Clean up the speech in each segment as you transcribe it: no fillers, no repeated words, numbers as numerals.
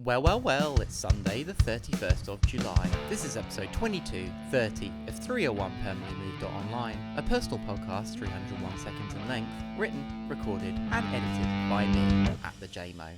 Well, it's Sunday the 31st of July. This is episode 2230 of 301 Permanently Moved Online, a personal podcast 301 seconds in length, written, recorded and edited by me, at the JMO.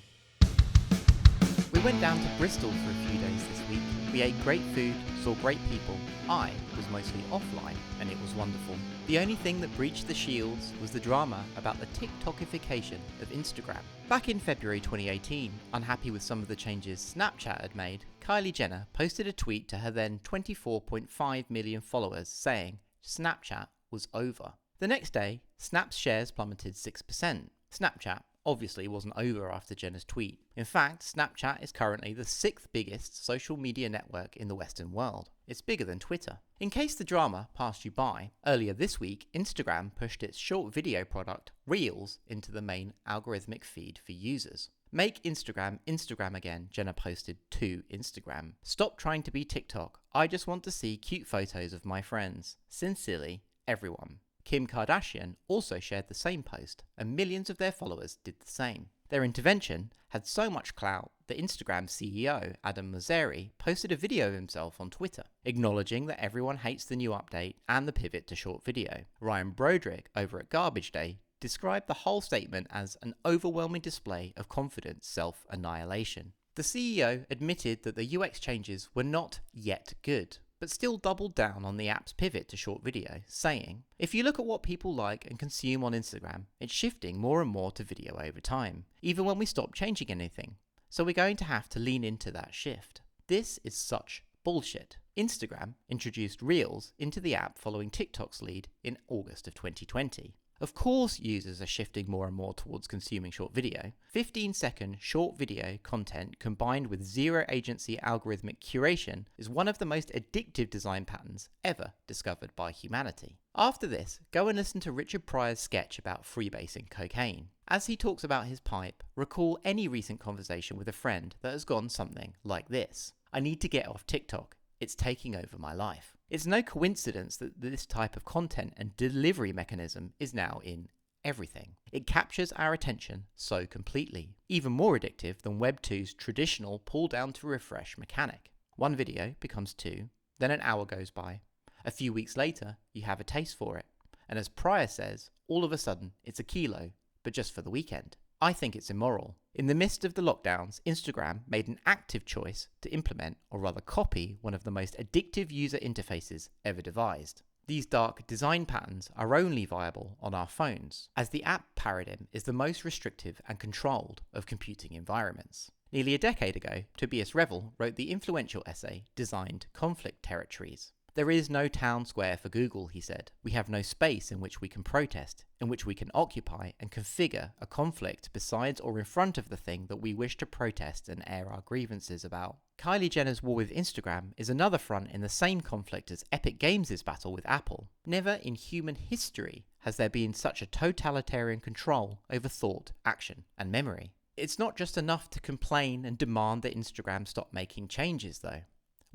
We went down to Bristol for a few days this week. We ate great food, saw great people. I was mostly offline, and it was wonderful. The only thing that breached the shields was the drama about the TikTokification of Instagram. Back in February 2018, unhappy with some of the changes Snapchat had made, Kylie Jenner posted a tweet to her then 24.5 million followers saying Snapchat was over. The next day, Snap's shares plummeted 6%. Snapchat obviously wasn't over after Jenner's tweet. In fact, Snapchat is currently the 6th biggest social media network in the Western world. It's bigger than Twitter. In case the drama passed you by, earlier this week, Instagram pushed its short video product, Reels, into the main algorithmic feed for users. Make Instagram Instagram again, Jenner posted to Instagram. Stop trying to be TikTok. I just want to see cute photos of my friends. Sincerely, everyone. Kim Kardashian also shared the same post, and millions of their followers did the same. Their intervention had so much clout that Instagram CEO Adam Mosseri posted a video of himself on Twitter, acknowledging that everyone hates the new update and the pivot to short video. Ryan Broderick over at Garbage Day described the whole statement as an overwhelming display of confident self-annihilation. The CEO admitted that the UX changes were not yet good, but still doubled down on the app's pivot to short video, saying, "If you look at what people like and consume on Instagram, it's shifting more and more to video over time, even when we stop changing anything. So we're going to have to lean into that shift." This is such bullshit. Instagram introduced Reels into the app following TikTok's lead in August of 2020. Of course users are shifting more and more towards consuming short video. 15-second short video content combined with zero agency algorithmic curation is one of the most addictive design patterns ever discovered by humanity. After this, go and listen to Richard Pryor's sketch about freebasing cocaine. As he talks about his pipe, recall any recent conversation with a friend that has gone something like this: "I need to get off TikTok. It's taking over my life." It's no coincidence that this type of content and delivery mechanism is now in everything. It captures our attention so completely, even more addictive than Web 2's traditional pull down to refresh mechanic. One video becomes two, then an hour goes by. A few weeks later, you have a taste for it. And as Pryor says, all of a sudden it's a kilo, but just for the weekend. I think it's immoral. In the midst of the lockdowns, Instagram made an active choice to implement, or rather copy, one of the most addictive user interfaces ever devised. These dark design patterns are only viable on our phones, as the app paradigm is the most restrictive and controlled of computing environments. Nearly a decade ago, Tobias Revel wrote the influential essay Designed Conflict Territories. "There is no town square for Google," he said. "We have no space in which we can protest, in which we can occupy and configure a conflict besides or in front of the thing that we wish to protest and air our grievances about." Kylie Jenner's war with Instagram is another front in the same conflict as Epic Games' battle with Apple. Never in human history has there been such a totalitarian control over thought, action, and memory. It's not just enough to complain and demand that Instagram stop making changes, though.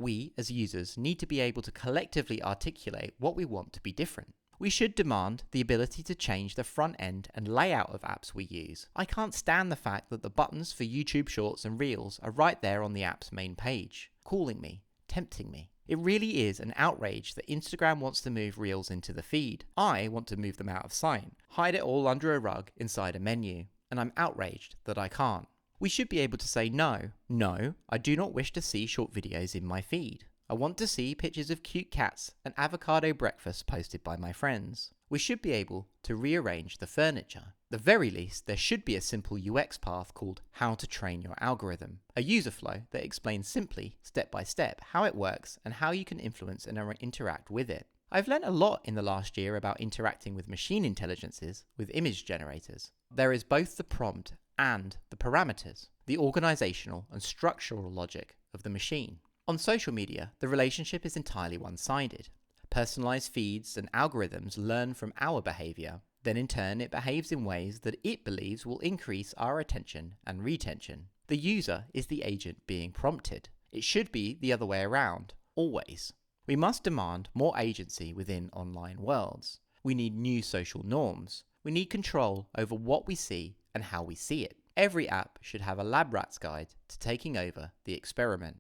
We, as users, need to be able to collectively articulate what we want to be different. We should demand the ability to change the front end and layout of apps we use. I can't stand the fact that the buttons for YouTube Shorts and Reels are right there on the app's main page, calling me, tempting me. It really is an outrage that Instagram wants to move Reels into the feed. I want to move them out of sight, hide it all under a rug inside a menu, and I'm outraged that I can't. We should be able to say no, I do not wish to see short videos in my feed. I want to see pictures of cute cats and avocado breakfast posted by my friends. We should be able to rearrange the furniture. At the very least, there should be a simple UX path called How to Train Your Algorithm, a user flow that explains simply, step by step, how it works and how you can influence and interact with it. I've learnt a lot in the last year about interacting with machine intelligences with image generators. There is both the prompt and the parameters, the organizational and structural logic of the machine. On social media, the relationship is entirely one-sided. Personalized feeds and algorithms learn from our behavior, then in turn it behaves in ways that it believes will increase our attention and retention. The user is the agent being prompted. It should be the other way around, always. We must demand more agency within online worlds. We need new social norms. We need control over what we see and how we see it. Every app should have a lab rat's guide to taking over the experiment.